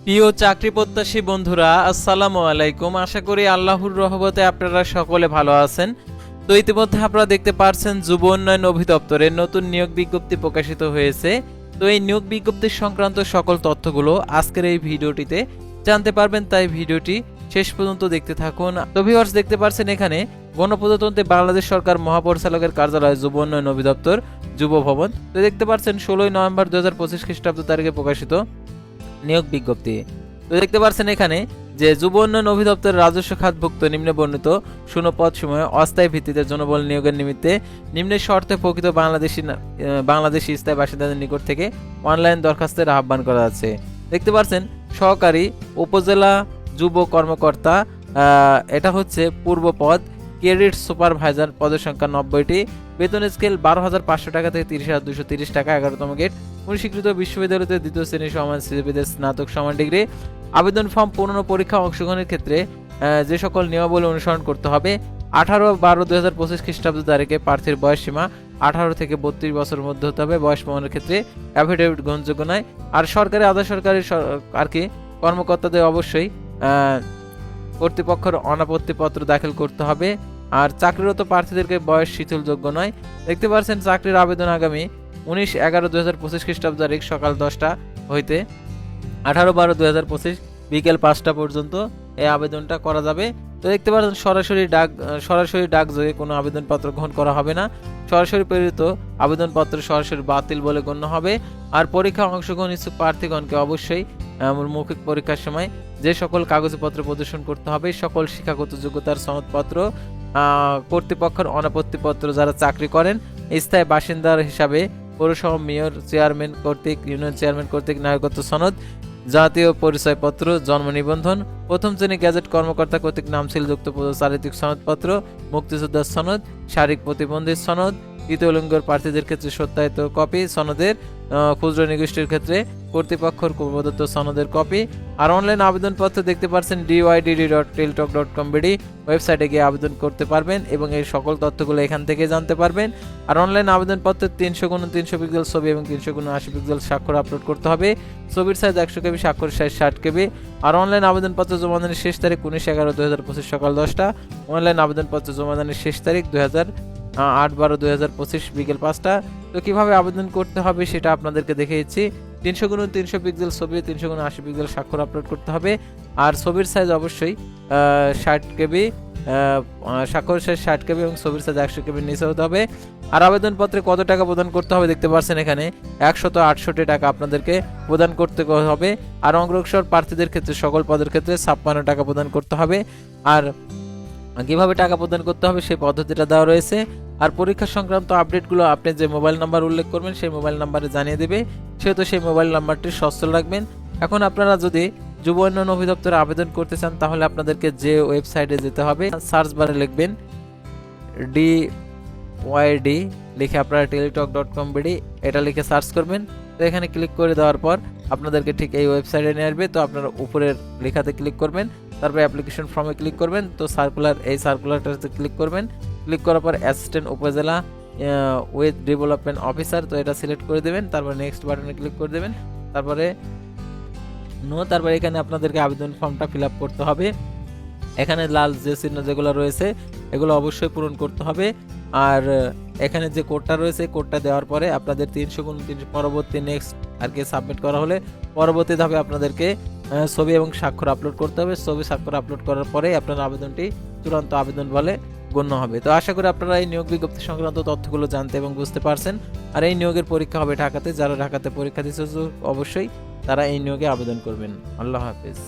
প্রিয় চাকরি প্রত্যাশী বন্ধুরা, আসসালামু আলাইকুম। আশা করি আল্লাহর রহমতে আপনারা সকলে ভালো আছেন। তো ইতিমধ্যে আপনারা দেখতে পাচ্ছেন যুব উন্নয়ন অধিদপ্তরের নতুন নিয়োগ বিজ্ঞপ্তি প্রকাশিত হয়েছে। তো এই নিয়োগ বিজ্ঞপ্তি সংক্রান্ত সকল তথ্যগুলো আজকের এই ভিডিওটিতে জানতে পারবেন, তাই ভিডিওটি শেষ পর্যন্ত দেখতে থাকুন। তো ভিউয়ার্স, দেখতে পাচ্ছেন এখানে গণপ্রজাতন্ত্রী বাংলাদেশ সরকার মহাপরিচালকের কার্যালয় যুব উন্নয়ন অধিদপ্তর যুব ভবন। তো দেখতে পাচ্ছেন 16 নভেম্বর 2025 খ্রিস্টাব্দ তারিখে প্রকাশিত নিয়োগ বিজ্ঞপ্তি। তো দেখতে পাচ্ছেন এখানে যে যুব উন্নয়ন অধিদপ্তরের রাজস্ব খাতভুক্ত নিম্নে বর্ণিত শূন্য পদ সময়ে অস্থায়ী ভিত্তিতে জনবল নিয়োগের নিমিত্তে নিম্নের শর্তে প্রকৃত বাংলাদেশি স্থায়ী বাসিন্দাদের নিকট থেকে অনলাইন দরখাস্তের আহ্বান করা যাচ্ছে। দেখতে পাচ্ছেন সহকারী উপজেলা যুব কর্মকর্তা, এটা হচ্ছে পূর্ব পদ, ক্রেডিট সুপারভাইজার পদের সংখ্যা 90টি, বেতন স্কেল 12,500 টাকা থেকে 30,230 টাকা, 11তম গেট, স্বীকৃত বিশ্ববিদ্যালয়তে দ্বিতীয় শ্রেণী সমান সিজিপিতে স্নাতক সমান ডিগ্রি। আবেদন ফর্ম পূরণ পরীক্ষা অংশগ্রহণের ক্ষেত্রে যে সকল নিয়মাবলী অনুসরণ করতে হবে: 18/12/2025 খ্রিস্টাব্দ তারিখে প্রার্থীর বয়স সীমা 18 থেকে 32 বছরের মধ্যে হতে হবে। বয়স প্রমাণের ক্ষেত্রে অ্যাফিডেভিট গ্রহণযোগ্য নয়। আর সরকারি আধা সরকারি আর কি কর্মকর্তাদের অবশ্যই কর্তৃপক্ষের অনাপত্তিপত্র দাখিল করতে হবে। আর চাকরিরত প্রার্থীদেরকে বয়স শিথিলযোগ্য নয়। দেখতে পাচ্ছেন চাকরির আবেদন আগামী 19/11/2025 খ্রিস্টাব্দ তারিখ সকাল 10টা হইতে 18/12/2025 বিকেল 5টা পর্যন্ত এই আবেদনটা করা যাবে। তো দেখতে পাচ্ছেন সরাসরি ডাকযোগে কোনো আবেদনপত্র গ্রহণ করা হবে না। সরাসরি প্রেরিত আবেদনপত্র সরাসরি বাতিল বলে গণ্য হবে। আর পরীক্ষা অংশগ্রহণ ইচ্ছুক প্রার্থীগণকে অবশ্যই মৌখিক পরীক্ষার সময় যে সকল কাগজপত্র প্রদর্শন করতে হবে, সকল শিক্ষাগত যোগ্যতার সনদপত্র, কর্তৃপক্ষের অনাপত্তিপত্র, যারা চাকরি করেন স্থায়ী বাসিন্দার হিসাবে পৌরসভা মেয়র চেয়ারম্যান কর্তৃক ইউনিয়ন চেয়ারম্যান কর্তৃক নাগরিকত্ব সনদ, জাতীয় পরিচয়পত্র, জন্ম নিবন্ধন, প্রথম শ্রেণী গ্যাজেট কর্মকর্তা কর্তৃক নামসিলযুক্ত চারিত্রিক সনদপত্র, মুক্তিযোদ্ধার সনদ, শারীরিক প্রতিবন্ধীর সনদ, তৃতীয় লিঙ্গের প্রার্থীদের ক্ষেত্রে সত্যায়িত কপি সনদের, ক্ষুদ্র নিগোষ্ঠীর ক্ষেত্রে কর্তৃপক্ষের প্রদত্ত সনদের কপি। আর অনলাইন আবেদনপত্র দেখতে পাচ্ছেন dydd.teltalk.com.bd ওয়েবসাইটে গিয়ে আবেদন করতে পারবেন এবং এই সকল তথ্যগুলো এখান থেকে জানতে পারবেন। আর অনলাইন আবেদনপত্রে 300x300 পিক্সেল ছবি এবং 300x80 পিক্সেল স্বাক্ষর আপলোড করতে হবে। ছবির সাইজ 100 কেবি, স্বাক্ষরের সাইজ 60 কেবি। আর অনলাইন আবেদনপত্র জমাদানের শেষ তারিখ 19/11/2025 সকাল 10টা। অনলাইন আবেদনপত্র জমাদানের শেষ তারিখ 8/12/2025 বিকেল 5টা। তো কিভাবে আবেদন করতে হবে সেটা আপনাদেরকে দেখিয়েছি। 300x300 পিক্সেল ছবি, 300x80 পিক্সেল স্বাক্ষর আপলোড করতে হবে। আর ছবির সাইজ অবশ্যই 60 কেবি, স্বাক্ষরের সাইজ 60 কেবি এবং ছবির সাইজ 100 কেবির নিচে হতে হবে। আর আবেদনপত্রে কত টাকা প্রদান করতে হবে দেখতে পাচ্ছেন এখানে 168 টাকা আপনাদেরকে প্রদান করতে হবে। আর অগ্রসর প্রার্থীদের ক্ষেত্রে সকল পদের ক্ষেত্রে 56 টাকা প্রদান করতে হবে। আর কিভাবে টাকা প্রদান করতে হবে সেই পদ্ধতিটা দেওয়া রয়েছে। আর পরীক্ষা সংক্রান্ত আপডেটগুলো আপনি যে মোবাইল নাম্বার উল্লেখ করবেন সেই মোবাইল নাম্বারে জানিয়ে দেবে, সেহেতু সেই মোবাইল নাম্বারটি সচল রাখবেন। এখন আপনারা যদি যুব উন্নয়ন অধিদপ্তরে আবেদন করতে চান তাহলে আপনাদেরকে যে ওয়েবসাইটে যেতে হবে, সার্চ বারে লিখবেন DYD লিখে আপনারা teletalk.com.bd এটা লিখে সার্চ করবেন। তো এখানে ক্লিক করে দেওয়ার পর আপনাদেরকে ঠিক এই ওয়েবসাইটে নিয়ে আসবে। তো আপনারা উপরের লেখাতে ক্লিক করবেন, তারপরে অ্যাপ্লিকেশন ফর্মে ক্লিক করবেন। তো সার্কুলারটাতে ক্লিক করবেন। ক্লিক করার পর অ্যাসিস্ট্যান্ট উপজেলা উইথ ডেভেলপমেন্ট অফিসার, তো এটা সিলেক্ট করে দেবেন। তারপর নেক্সট বাটনে ক্লিক করে দেবেন। তারপরে তারপরে এখানে আপনাদেরকে আবেদন ফর্মটা ফিল আপ করতে হবে। এখানে লাল যে চিহ্ন যেগুলো রয়েছে এগুলো অবশ্যই পূরণ করতে হবে। আর এখানে যে কোডটা রয়েছে কোডটা দেওয়ার পরে আপনাদের 300x300 পরবর্তী নেক্সট আর কি সাবমিট করা হলে পরবর্তী ধাপে আপনাদেরকে ছবি এবং স্বাক্ষর আপলোড করতে হবে। ছবি স্বাক্ষর আপলোড করার পরে আপনার আবেদনটি চূড়ান্ত আবেদন বলে গণ্য হবে। তো আশা করি আপনারা এই নিয়োগ বিজ্ঞপ্তি সংক্রান্ত তথ্যগুলো জানতে এবং বুঝতে পারছেন। আর এই নিয়োগের পরীক্ষা হবে ঢাকাতে, যারা ঢাকাতে পরীক্ষা দিচ্ছে অবশ্যই তারা এই নিয়োগে আবেদন করবেন। আল্লাহ হাফেজ।